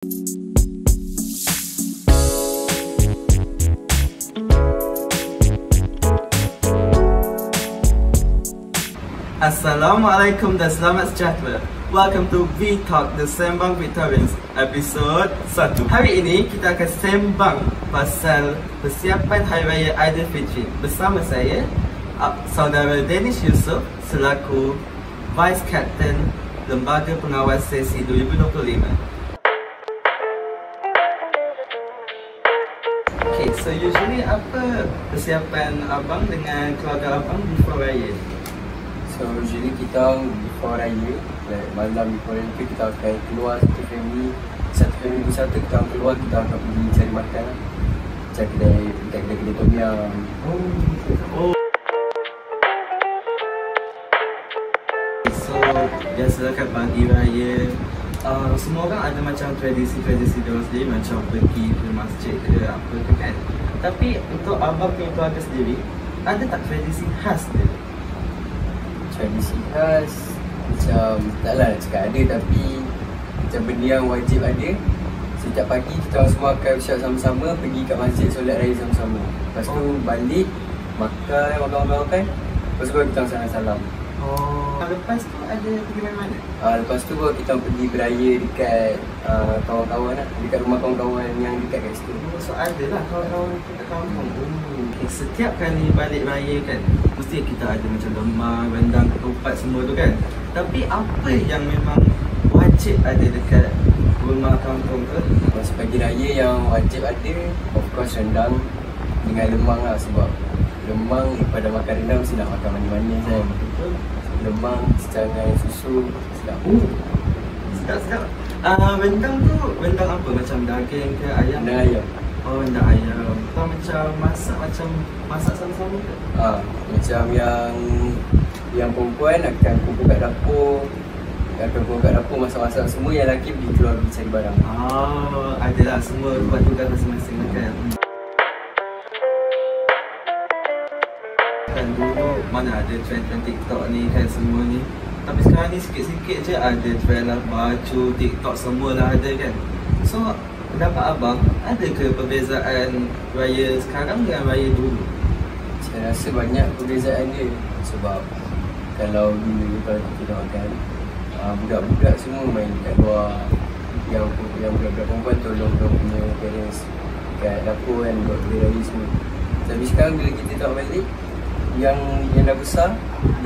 Assalamualaikum dan selamat sejahtera. Welcome to V-Talk, The Sembang Victorians, episod 1. Hari ini kita akan sembang pasal persiapan Hari Raya Aidilfitri bersama saya, Saudara Danish Yusof, selaku Vice Captain Lembaga Pengawas Sesi 2025. Okay, so usually apa persiapan abang dengan keluarga abang before Raya? So usually kita before raya, like malam before raya kita akan keluar satu family bersatu, kita akan keluar, kita akan pergi cari makan lah. Macam kedai tom yum. Oh. So biasalah kat pagi raya, semua orang ada macam tradisi-tradisi diorang sendiri, macam pergi ke masjid ke apa ke kan. Tapi untuk abang punya keluarga sendiri, ada tak tradisi khas dia? Tradisi khas macam taklah nak cakap ada, tapi macam benda yang wajib ada. Setiap pagi kita semua akan bersiap sama-sama, pergi kat masjid solat raya sama-sama. Lepas tu balik, makan, lepas tu kita salam-salam. Lepas tu ada pergi mana-mana? Lepas tu kita pergi beraya dekat kawan-kawan lah, dekat rumah kawan-kawan yang dekat kat situ. So ada lah kawan-kawan kita kampung. Okay, setiap kali balik raya kan, mesti kita ada macam lemang, rendang, ketupat semua tu kan. Tapi apa yang memang wajib ada dekat rumah kampung tu? Masa pagi raya yang wajib ada, of course rendang dengan lemang lah. Sebab lemang daripada makan rendang mesti nak makan manis-manis kan. Betul. Lemang secara susu sedap. Sedap-sedap. Rendang tu, rendang apa? Macam daging ke ayam? Rendang ayam. Oh, rendang ayam. Atau macam masak sama-sama ke? Macam yang perempuan akan kumpul kat dapur, masak-masak semua, yang lelaki pergi keluar pergi cari barang. Adalah semua buat tugas masing-masing kan. Kan dulu mana ada trend-trend TikTok ni kan semua ni. Tapi sekarang ni sikit-sikit je ada trend lah, baju, TikTok semualah ada kan. So pendapat abang, ada ke perbezaan raya sekarang dengan raya dulu? Saya rasa banyak perbezaan dia. Sebab kalau dulu kalau kita tengokkan, budak-budak semua main kat luar, yang budak-budak perempuan tolong punya parents kat dapur kan, buat benda raya semua. Tapi sekarang bila kita tengok balik, yang dah besar,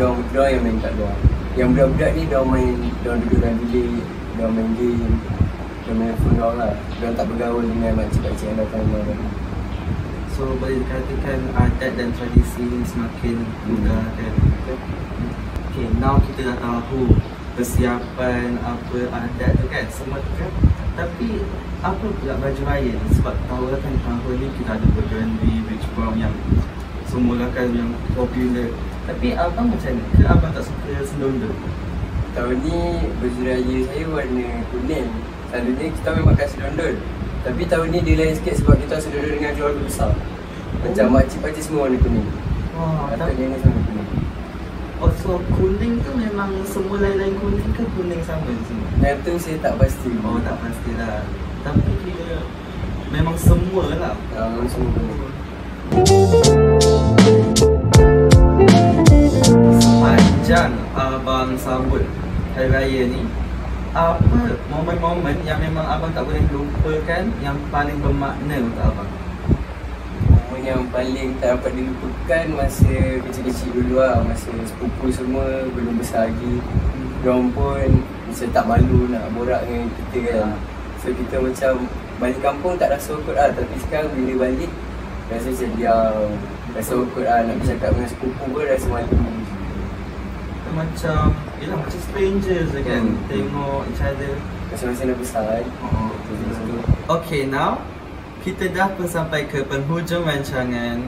diorang yang main kat luar. Yang budak-budak ni diorang duduk dalam bilik, diorang main game, diorang main phone diorang lah. Diorang tak bergaul dengan makcik-makcik yang datang rumah tadi. So boleh dikatakan adat dan tradisi semakin mudah kan. Okay, now kita dah tahu persiapan apa adat tu kan, semua tu kan. Tapi apa pula baju raya ni? Sebab tahu lah kan tahun ni kita ada burgundy, beach brown yang semua kan yang popular. Tapi abang macam mana? Ke abang tak suka sendondol? Tahun ni baju raya saya warna kuning. Selalunya kita memang pakai sendondol. Tapi tahun ni dia lain sikit sebab kita sendondol dengan keluarga besar. Macam makcik-pakcik semua warna kuning. Tapi ni semua kuning. So kuning tu memang semua lain-lain kuning ke kuning sama je semua? Yang tu saya tak pasti. Tak pastilah. Tapi kira memang semua lah. Memang semua kuning. Sepanjang abang sambut Hari Raya ni, apa momen-momen yang memang abang tak boleh lupakan, yang paling bermakna untuk abang? Momen yang paling tak dapat dilupakan masa kecil-kecil dulu lah. Masa sepupu semua belum besar lagi, diorang pun macam tak malu nak borak dengan kita kan. So kita macam balik kampung tak rasa awkward lah. Tapi sekarang bila balik, rasa macam diam, rasa awkward lah. Nak bercakap dengan sepupu pun rasa malu. Macam, yelah macam strangers je kan, tengok each other. Masa-masa dah besar kan. Okay, now kita dah pun sampai ke penghujung rancangan.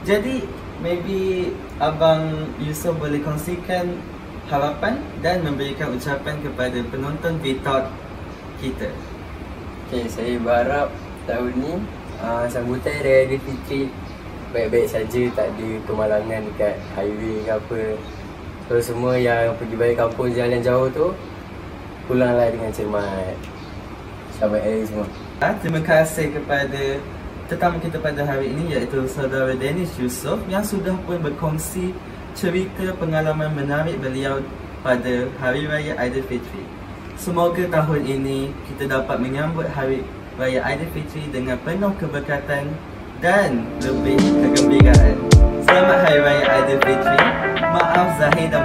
Jadi, maybe Abang Yusof boleh kongsikan harapan dan memberikan ucapan kepada penonton V-Talk kita. Okay, saya berharap tahun ni sambutan Raya Aidilfitri baik-baik saja, tak ada kemalangan dekat highway ke apa. So semua yang pergi balik kampung jalan jauh tu, pulanglah dengan cermat. sahabat Aaron semua. Terima kasih kepada tetamu kita pada hari ini, iaitu saudara Danish Yusof yang sudah pun berkongsi cerita pengalaman menarik beliau pada Hari Raya Aidilfitri. Semoga tahun ini kita dapat menyambut Hari Raya Aidilfitri dengan penuh keberkatan dan lebih kegembiraan. Selamat Hari Raya Aidilfitri. Maaf zahir dan